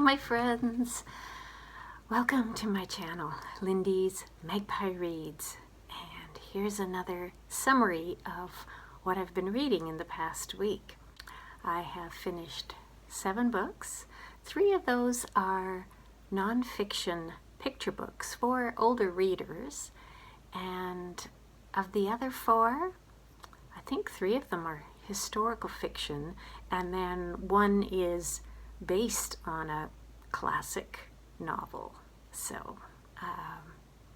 my friends. Welcome to my channel, Lindy's Magpie Reads. And here's another summary of what I've been reading in the past week. I have finished 7 books. 3 of those are nonfiction picture books for older readers. And of the other 4, I think 3 of them are historical fiction, and then 1 is based on a classic novel. So,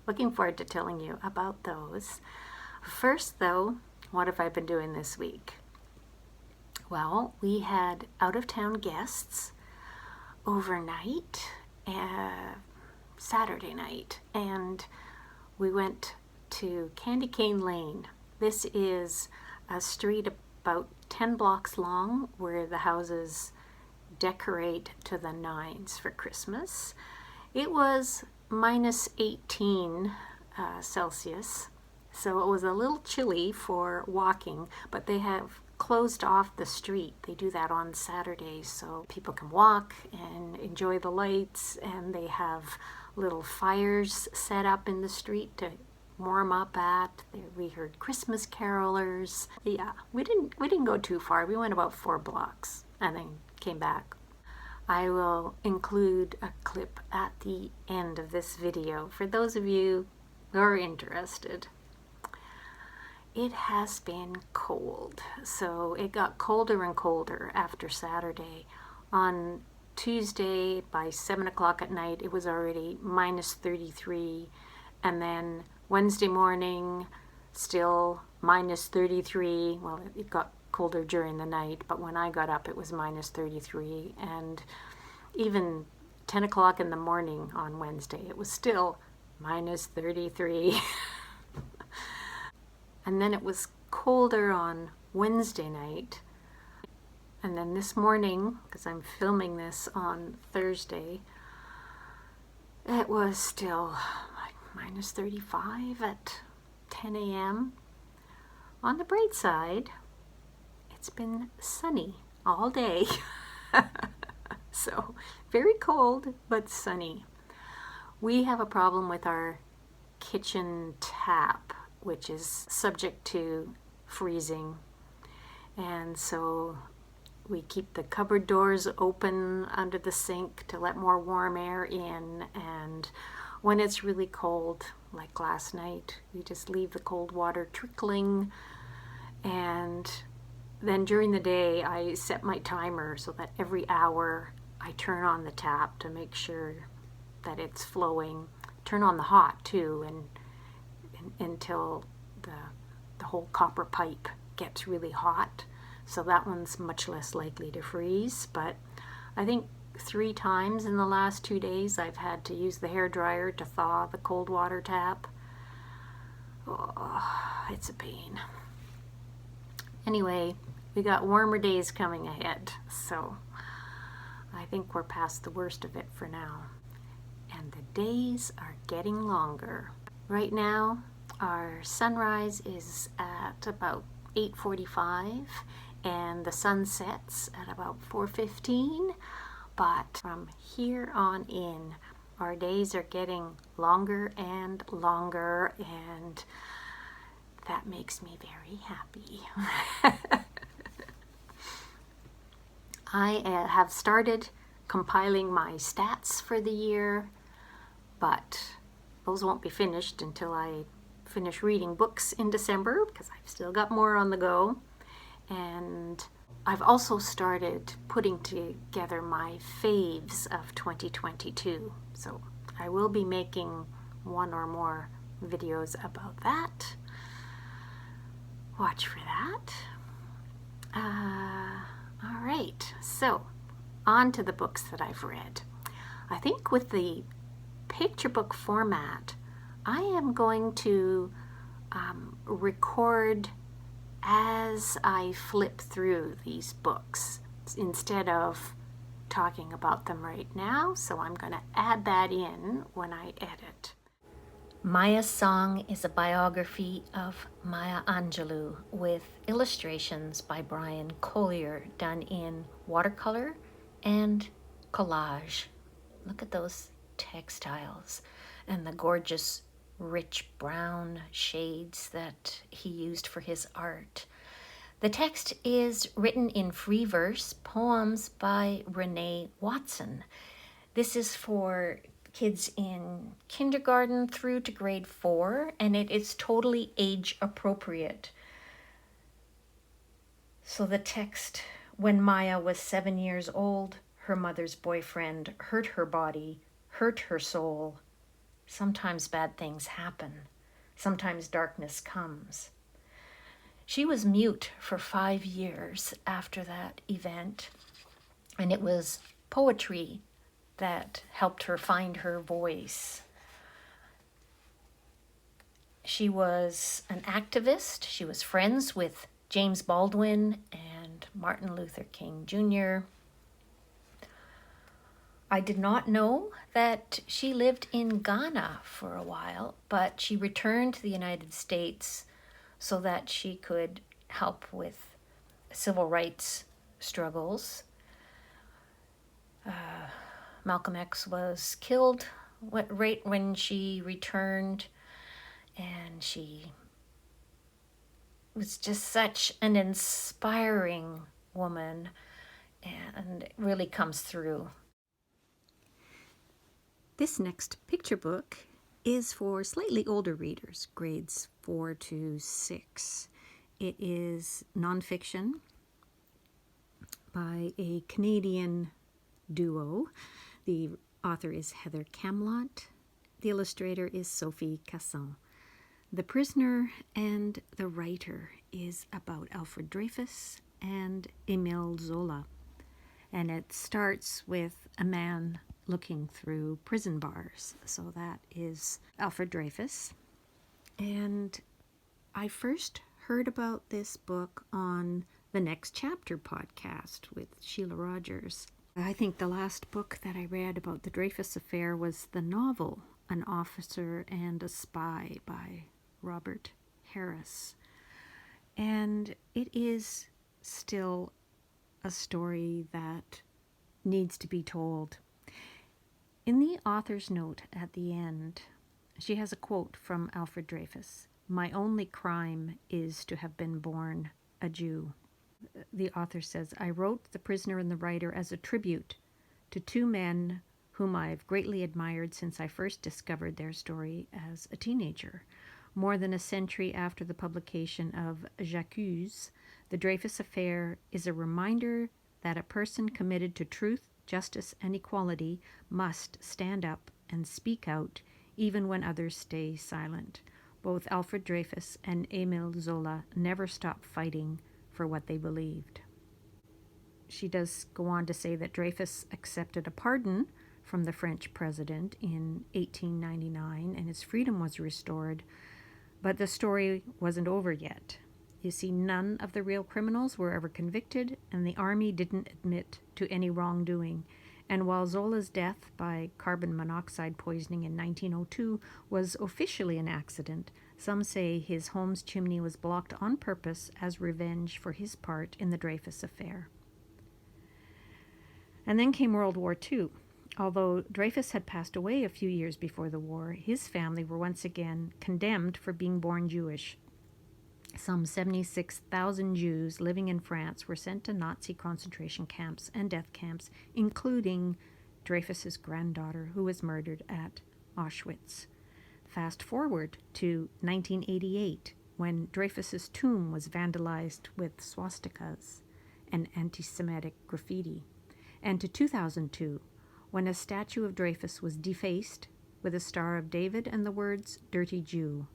looking forward to telling you about those. First, though, what have I been doing this week? Well, we had out-of-town guests overnight, Saturday night, and we went to Candy Cane Lane. This is a street about 10 blocks long where the houses decorate to the nines for Christmas. It was minus 18 Celsius, so it was a little chilly for walking, but they have closed off the street. They do that on Saturdays so people can walk and enjoy the lights, and they have little fires set up in the street to warm up at. We heard Christmas carolers. Yeah, we didn't go too far. We went about 4 blocks and then came back. I will include a clip at the end of this video for those of you who are interested. It has been cold, so it got colder and colder after Saturday. On Tuesday by 7 o'clock at night it was already minus 33, and then Wednesday morning still minus 33. Well, it got colder during the night, but when I got up it was minus 33, and even 10 o'clock in the morning on Wednesday it was still minus 33. And then it was colder on Wednesday night, and then this morning, because I'm filming this on Thursday, it was still like minus 35 at 10 a.m. On the bright side, it's been sunny all day. So, very cold, but sunny. We have a problem with our kitchen tap, which is subject to freezing. And so we keep the cupboard doors open under the sink to let more warm air in. And when it's really cold, like last night, we just leave the cold water trickling. And then during the day, I set my timer so that every hour I turn on the tap to make sure that it's flowing. Turn on the hot too, and until the whole copper pipe gets really hot. So that one's much less likely to freeze. But I think 3 times in the last 2 days I've had to use the hairdryer to thaw the cold water tap. Oh, it's a pain. Anyway, we got warmer days coming ahead, so I think we're past the worst of it for now. And the days are getting longer. Right now, our sunrise is at about 8:45, and the sun sets at about 4:15. But from here on in, our days are getting longer and longer, and that makes me very happy. I have started compiling my stats for the year, but those won't be finished until I finish reading books in December, because I've still got more on the go. And I've also started putting together my faves of 2022. So I will be making 1 or more videos about that. Watch for that. All right, so on to the books that I've read. I think with the picture book format, I am going to record as I flip through these books instead of talking about them right now, so I'm going to add that in when I edit. Maya's Song is a biography of Maya Angelou with illustrations by Bryan Collier done in watercolor and collage Look at those textiles and the gorgeous rich brown shades that he used for his art. The text is written in free verse, poems by Renée Watson. This is for kids in kindergarten through to grade 4, and it is totally age appropriate. So the text, when Maya was 7 years old, her mother's boyfriend hurt her body, hurt her soul. Sometimes bad things happen. Sometimes darkness comes. She was mute for 5 years after that event, and it was poetry that helped her find her voice. She was an activist. She was friends with James Baldwin and Martin Luther King Jr. I did not know that she lived in Ghana for a while, but she returned to the United States so that she could help with civil rights struggles. Malcolm X was killed right when she returned, and she was just such an inspiring woman, and it really comes through. This next picture book is for slightly older readers, grades 4 to 6. It is nonfiction by a Canadian duo. The author is Heather Camlot. The illustrator is Sophie Casson. The Prisoner and the Writer is about Alfred Dreyfus and Émile Zola. And it starts with a man looking through prison bars. So that is Alfred Dreyfus. And I first heard about this book on the Next Chapter podcast with Sheila Rogers. I think the last book that I read about the Dreyfus affair was the novel An Officer and a Spy by Robert Harris. And it is still a story that needs to be told. In the author's note at the end, she has a quote from Alfred Dreyfus. "My only crime is to have been born a Jew." The author says, "I wrote The Prisoner and the Writer as a tribute to two men whom I've greatly admired since I first discovered their story as a teenager. More than a century after the publication of J'accuse, the Dreyfus affair is a reminder that a person committed to truth, justice, and equality must stand up and speak out even when others stay silent. Both Alfred Dreyfus and Émile Zola never stopped fighting for what they believed." She does go on to say that Dreyfus accepted a pardon from the French president in 1899 and his freedom was restored, but the story wasn't over yet. You see, none of the real criminals were ever convicted, and the army didn't admit to any wrongdoing. And while Zola's death by carbon monoxide poisoning in 1902 was officially an accident, some say his home's chimney was blocked on purpose as revenge for his part in the Dreyfus affair. And then came World War II. Although Dreyfus had passed away a few years before the war, his family were once again condemned for being born Jewish. Some 76,000 Jews living in France were sent to Nazi concentration camps and death camps, including Dreyfus's granddaughter, who was murdered at Auschwitz. Fast forward to 1988, when Dreyfus's tomb was vandalized with swastikas and anti-Semitic graffiti, and to 2002, when a statue of Dreyfus was defaced with a Star of David and the words "Dirty Jew."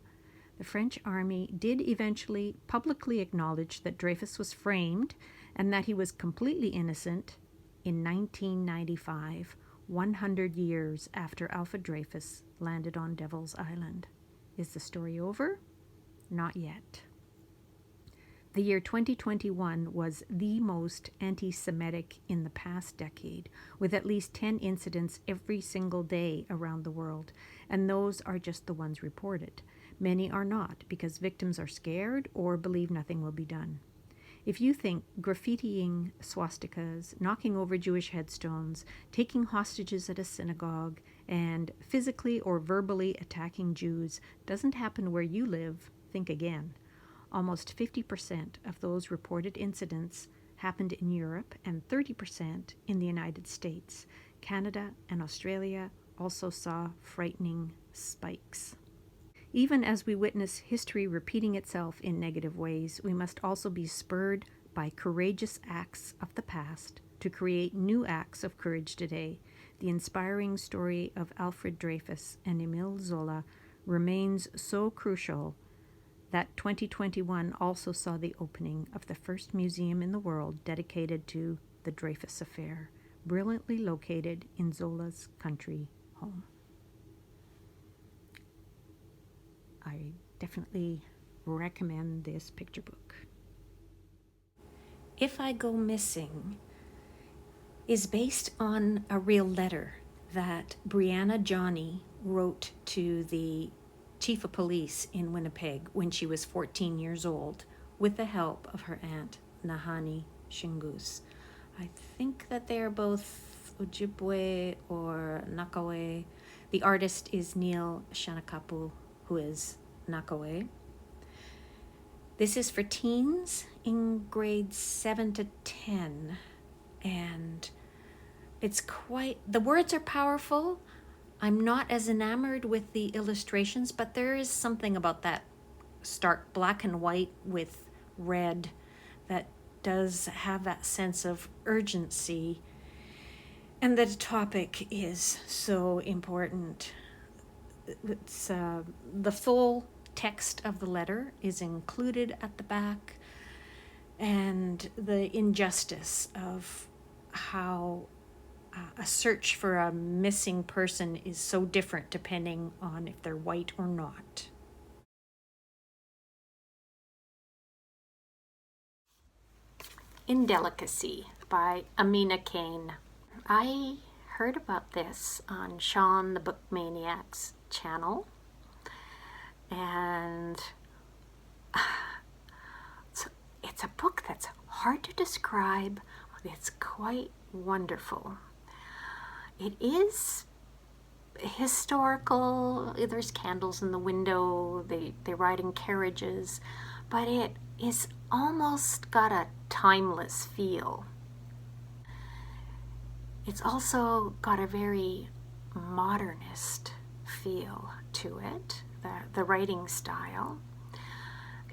The French army did eventually publicly acknowledge that Dreyfus was framed and that he was completely innocent in 1995, 100 years after Alfred Dreyfus landed on Devil's Island. Is the story over? Not yet. The year 2021 was the most anti-Semitic in the past decade, with at least 10 incidents every single day around the world, and those are just the ones reported. Many are not, because victims are scared or believe nothing will be done. If you think graffitiing swastikas, knocking over Jewish headstones, taking hostages at a synagogue, and physically or verbally attacking Jews doesn't happen where you live, think again. Almost 50% of those reported incidents happened in Europe and 30% in the United States. Canada and Australia also saw frightening spikes. Even as we witness history repeating itself in negative ways, we must also be spurred by courageous acts of the past to create new acts of courage today. The inspiring story of Alfred Dreyfus and Émile Zola remains so crucial that 2021 also saw the opening of the first museum in the world dedicated to the Dreyfus Affair, brilliantly located in Zola's country home. I definitely recommend this picture book. If I Go Missing is based on a real letter that Brianna Jonnie wrote to the chief of police in Winnipeg when she was 14 years old with the help of her aunt Nahanni Shingoose. I think that they are both Ojibwe or Nakawe. The artist is Neal, Shannacappo, who is Nakawe. This is for teens in grades 7 to 10, and it's quite, the words are powerful. I'm not as enamored with the illustrations, but there is something about that stark black and white with red that does have that sense of urgency, and the topic is so important. It's the full text of the letter is included at the back, and the injustice of how a search for a missing person is so different depending on if they're white or not. Indelicacy by Amina Cain. I heard about this on Sean the Book Maniac's channel, and it's a book that's hard to describe. It's quite wonderful. It is historical. There's candles in the window. They ride in carriages, but it is almost got a timeless feel. It's also got a very modernist feel to it, the writing style.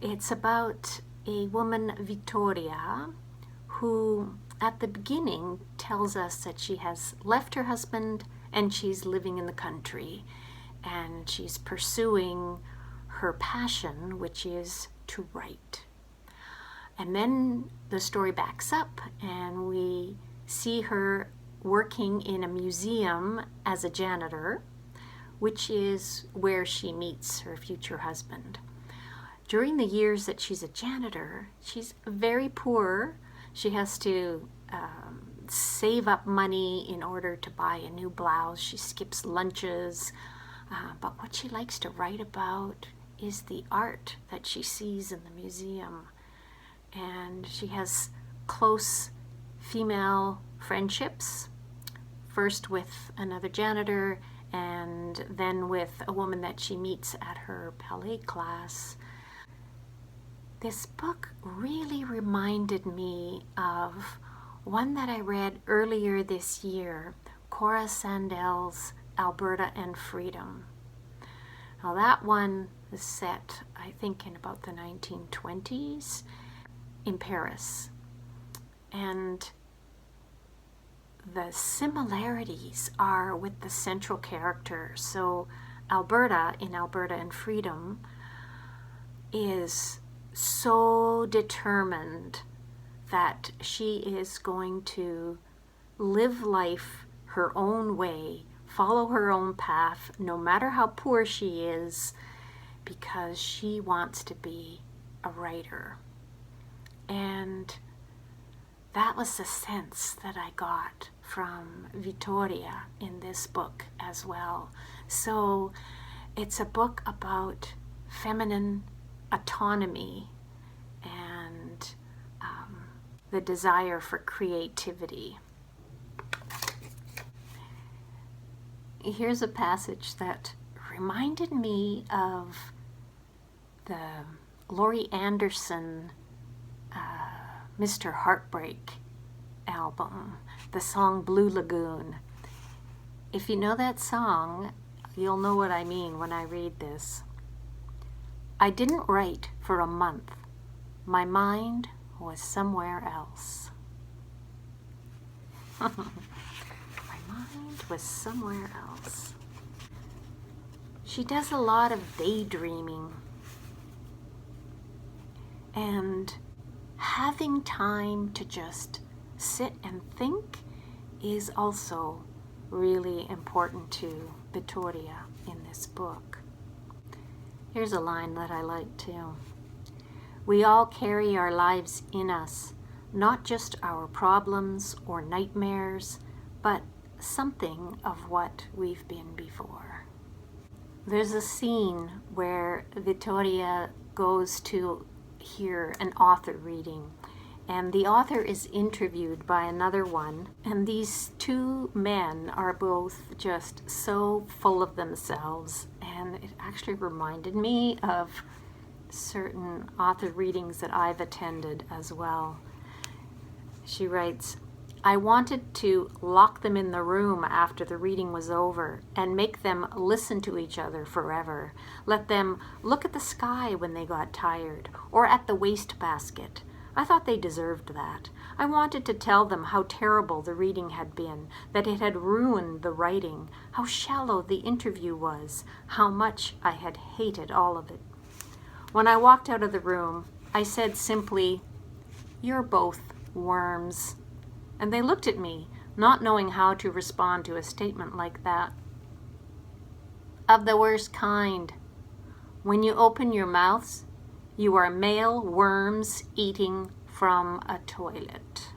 It's about a woman, Vittoria, who at the beginning tells us that she has left her husband and she's living in the country, and she's pursuing her passion, which is to write. And then the story backs up and we see her working in a museum as a janitor, which is where she meets her future husband. During the years that she's a janitor, she's very poor. She has to save up money in order to buy a new blouse. She skips lunches. But what she likes to write about is the art that she sees in the museum. And she has close female friendships, first with another janitor and then with a woman that she meets at her ballet class. This book really reminded me of one that I read earlier this year, Cora Sandel's Alberta and Freedom. Now that one is set, I think, in about the 1920s in Paris. And the similarities are with the central character. So Alberta, in Alberta and Freedom, is so determined that she is going to live life her own way, follow her own path, no matter how poor she is, because she wants to be a writer. And that was the sense that I got from Vittoria in this book as well. So it's a book about feminine autonomy and the desire for creativity. Here's a passage that reminded me of the Laurie Anderson Mr. Heartbreak album, the song Blue Lagoon. If you know that song, you'll know what I mean when I read this. I didn't write for a month. My mind was somewhere else. My mind was somewhere else. She does a lot of daydreaming. And having time to just sit and think is also really important to Vittoria in this book. Here's a line that I like too. We all carry our lives in us, not just our problems or nightmares, but something of what we've been before. There's a scene where Vittoria goes to hear an author reading, and the author is interviewed by another one, and these two men are both just so full of themselves, and it actually reminded me of certain author readings that I've attended as well. She writes, I wanted to lock them in the room after the reading was over and make them listen to each other forever. Let them look at the sky when they got tired, or at the wastebasket. I thought they deserved that. I wanted to tell them how terrible the reading had been, that it had ruined the writing, how shallow the interview was, how much I had hated all of it. When I walked out of the room, I said simply, "You're both worms." And they looked at me, not knowing how to respond to a statement like that. Of the worst kind. When you open your mouths, you are male worms eating from a toilet.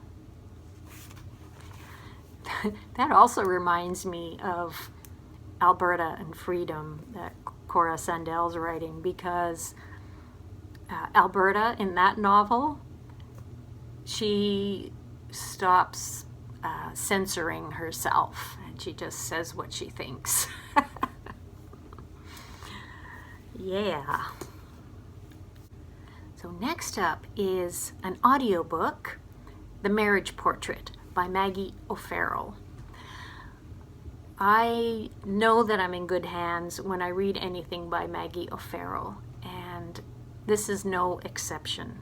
That also reminds me of Alberta and Freedom that Cora Sandell's writing, because Alberta in that novel, she stops censoring herself and she just says what she thinks. Yeah. So next up is an audiobook, The Marriage Portrait by Maggie O'Farrell. I know that I'm in good hands when I read anything by Maggie O'Farrell, and this is no exception.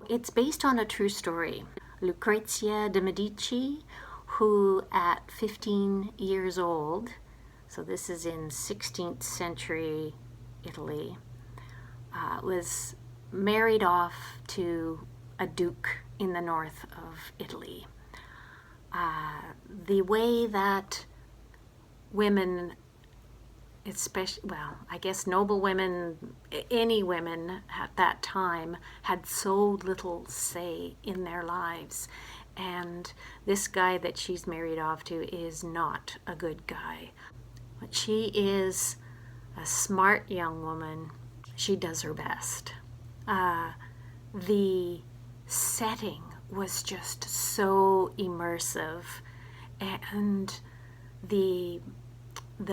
It's based on a true story. Lucrezia de Medici, who at 15 years old, so this is in 16th century Italy, was married off to a duke in the north of Italy. The way that women, especially, well, I guess noble women, any women at that time, had so little say in their lives. And this guy that she's married off to is not a good guy. But she is a smart young woman. She does her best. The setting was just so immersive, and the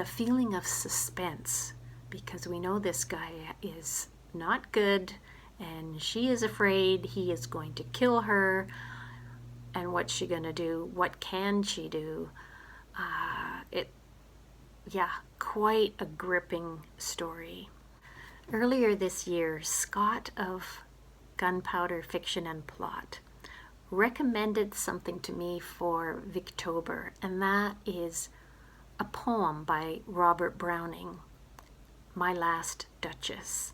feeling of suspense, because we know this guy is not good and she is afraid he is going to kill her, and what's she going to do? What can she do? Quite a gripping story. Earlier this year, Scott of Gunpowder Fiction and Plot recommended something to me for Victober, and that is a poem by Robert Browning, My Last Duchess.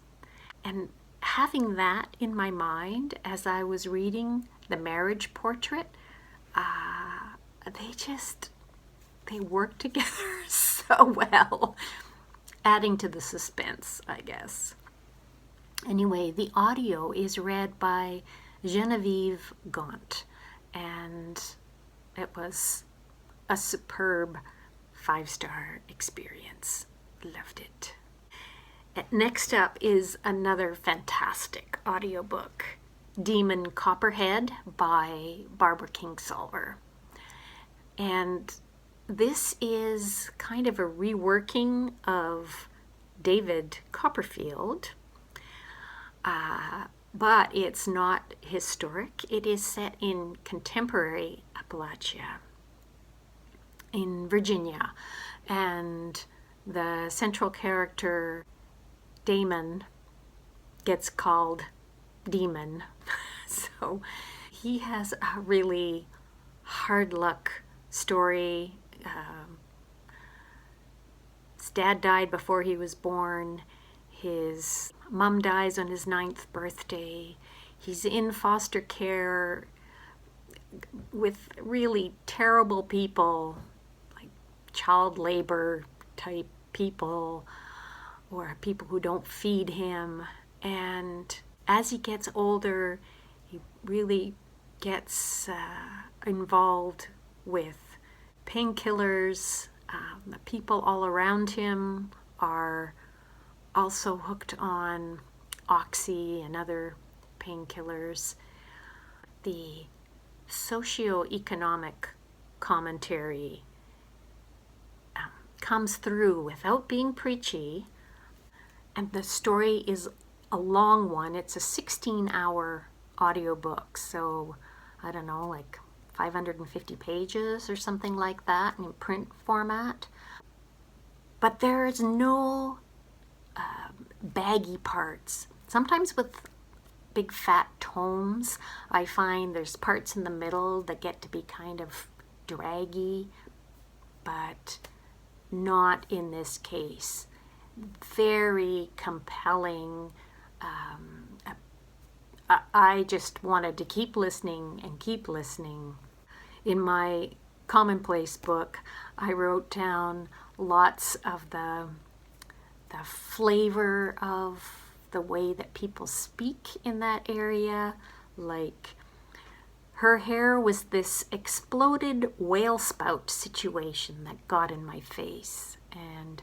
And having that in my mind as I was reading The Marriage Portrait, they work together so well, adding to the suspense, I guess. Anyway, the audio is read by Genevieve Gaunt, and it was a superb 5-star experience. Loved it. Next up is another fantastic audiobook. demon Copperhead by Barbara Kingsolver. And this is kind of a reworking of David Copperfield, but it's not historic. It is set in contemporary Appalachia in Virginia, and the central character, Damon, gets called Demon. So he has a really hard luck story. His dad died before he was born. His mom dies on his 9th birthday. He's in foster care with really terrible people, like child labor type people, or people who don't feed him. And as he gets older, he really gets involved with painkillers. The people all around him are also hooked on oxy and other painkillers. The socioeconomic commentary comes through without being preachy, and the story is a long one. It's a 16-hour audiobook, so I don't know, like 550 pages or something like that in print format. But there's no baggy parts. Sometimes with big fat tomes, I find there's parts in the middle that get to be kind of draggy, but not in this case. Very compelling. I just wanted to keep listening and keep listening. In my commonplace book, I wrote down lots of the flavor of the way that people speak in that area. Like, her hair was this exploded whale spout situation that got in my face, and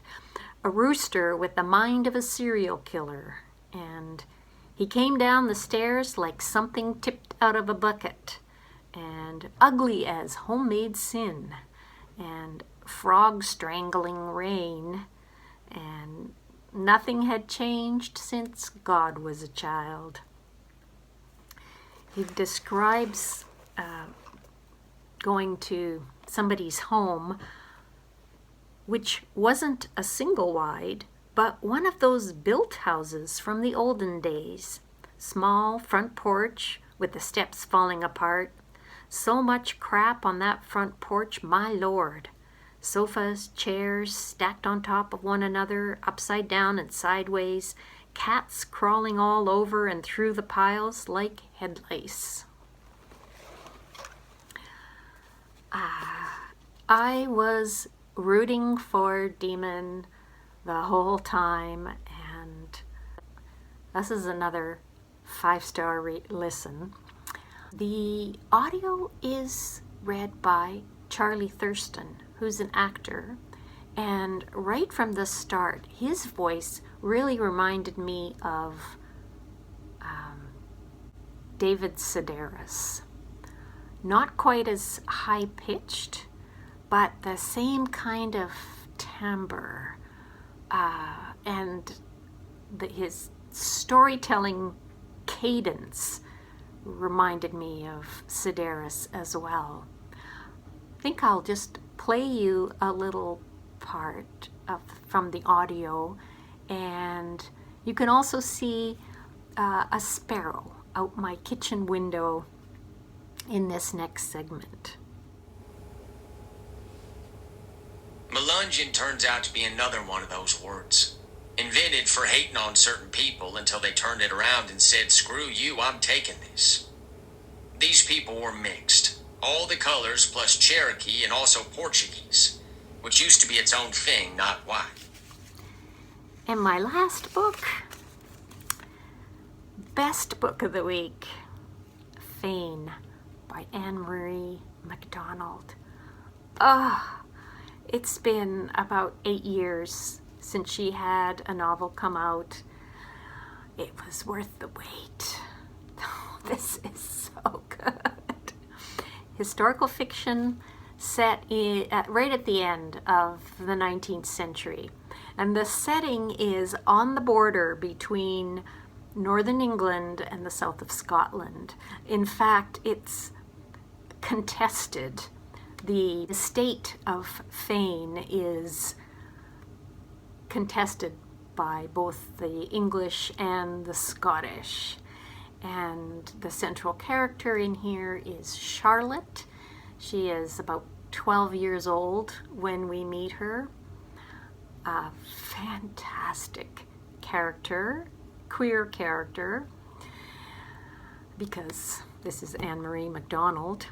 a rooster with the mind of a serial killer, and he came down the stairs like something tipped out of a bucket, and ugly as homemade sin, and frog strangling rain, and nothing had changed since God was a child. He describes going to somebody's home, which wasn't a single wide, but one of those built houses from the olden days. Small front porch with the steps falling apart. So much crap on that front porch, my lord. Sofas, chairs stacked on top of one another, upside down and sideways. Cats crawling all over and through the piles like head lice. I was rooting for Demon the whole time, and this is another 5-star listen. The audio is read by Charlie Thurston, who's an actor, and right from the start, his voice really reminded me of David Sedaris. Not quite as high-pitched, but the same kind of timbre, and his storytelling cadence reminded me of Sedaris as well. I think I'll just play you a little part from the audio, and you can also see a sparrow out my kitchen window in this next segment. Melungeon turns out to be another one of those words. Invented for hating on certain people until they turned it around and said, screw you, I'm taking this. These people were mixed. All the colors plus Cherokee and also Portuguese, which used to be its own thing, not white. And my last book, best book of the week, Fayne by Anne-Marie MacDonald. It's been about 8 years since she had a novel come out. It was worth the wait. This is so good. Historical fiction set right at the end of the 19th century. And the setting is on the border between northern England and the south of Scotland. In fact, it's contested. The estate of Fayne is contested by both the English and the Scottish. And the central character in here is Charlotte. She is about 12 years old when we meet her. A fantastic character, queer character, because this is Anne-Marie MacDonald.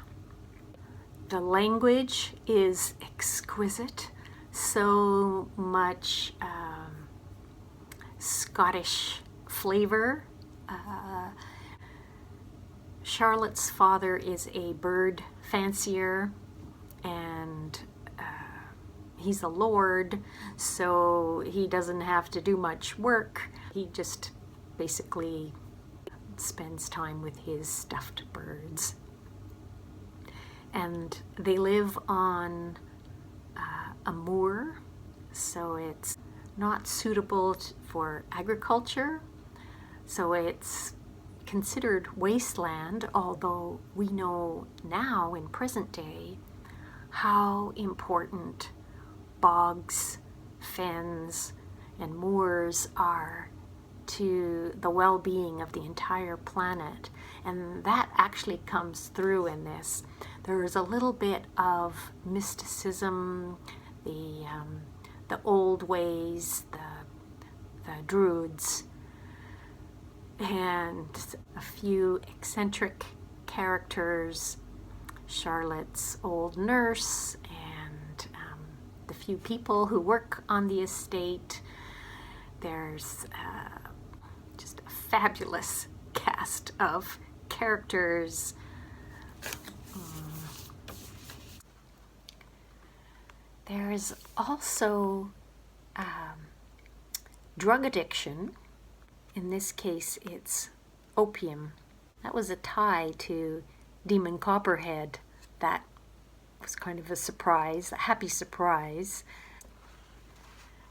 The language is exquisite, so much Scottish flavor. Charlotte's father is a bird fancier, and he's a lord, so he doesn't have to do much work. He just basically spends time with his stuffed birds. And they live on a moor, so it's not suitable for agriculture, so it's considered wasteland, although we know now in present day how important bogs, fens, and moors are to the well-being of the entire planet. And that actually comes through in this. There is a little bit of mysticism, the old ways, the druids, and a few eccentric characters, Charlotte's old nurse, and the few people who work on the estate. There's just a fabulous cast of characters. There is also drug addiction. In this case, it's opium. That was a tie to Demon Copperhead. That was kind of a surprise, a happy surprise.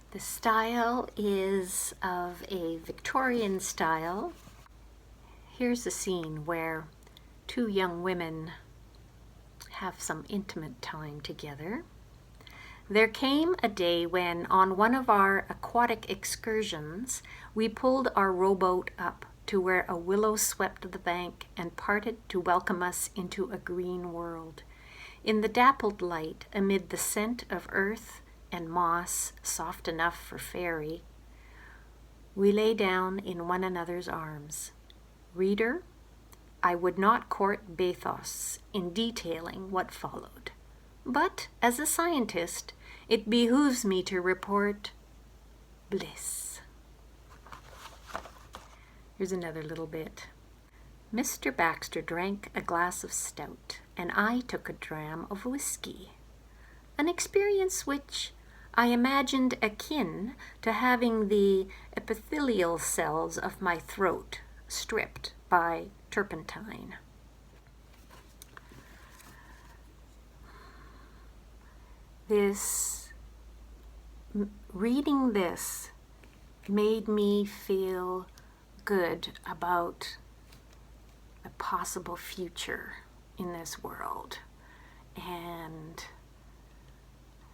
The style is of a Victorian style. Here's a scene where two young women have some intimate time together. There came a day when, on one of our aquatic excursions, we pulled our rowboat up to where a willow swept the bank and parted to welcome us into a green world. In the dappled light, amid the scent of earth and moss soft enough for fairy, we lay down in one another's arms. Reader, I would not court bathos in detailing what followed, but as a scientist, it behooves me to report bliss. Here's another little bit. Mr. Baxter drank a glass of stout, and I took a dram of whiskey, an experience which I imagined akin to having the epithelial cells of my throat stripped by turpentine. Reading this made me feel good about the possible future in this world. And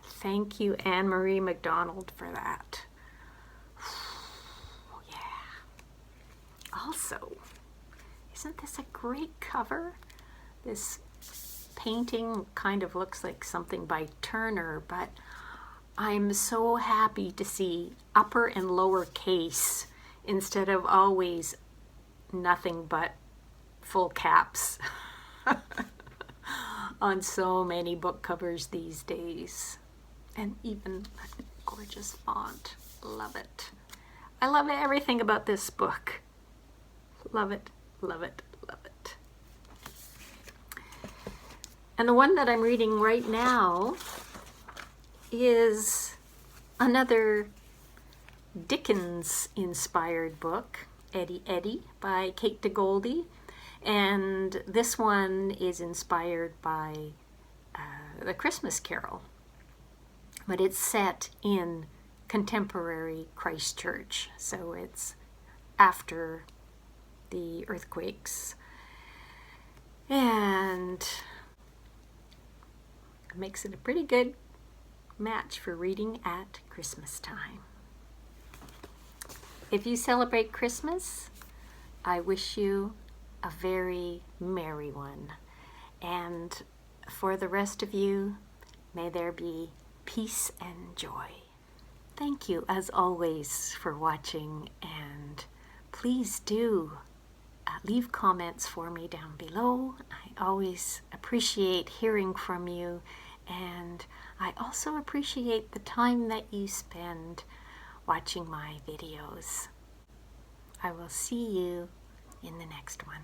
thank you, Anne-Marie MacDonald, for that. Yeah. Also, isn't this a great cover? This painting kind of looks like something by Turner, but I'm so happy to see upper and lower case instead of always nothing but full caps on so many book covers these days. And even a gorgeous font. Love it. I love everything about this book. Love it, love it, love it. And the one that I'm reading right now is another Dickens-inspired book, Eddy by Kate de Goldi. And this one is inspired by the Christmas Carol, but it's set in contemporary Christchurch, so it's after the earthquakes, and it makes it a pretty good match for reading at Christmas time. If you celebrate Christmas, I wish you a very merry one, and for the rest of you, may there be peace and joy. Thank you, as always, for watching, and please do leave comments for me down below. I always appreciate hearing from you, and I also appreciate the time that you spend watching my videos. I will see you in the next one.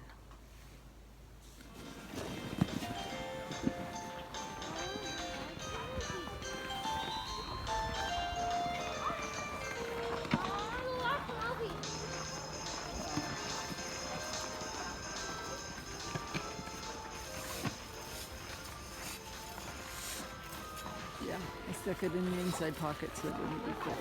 Yeah, I stuck it in the inside pocket so it wouldn't be cold.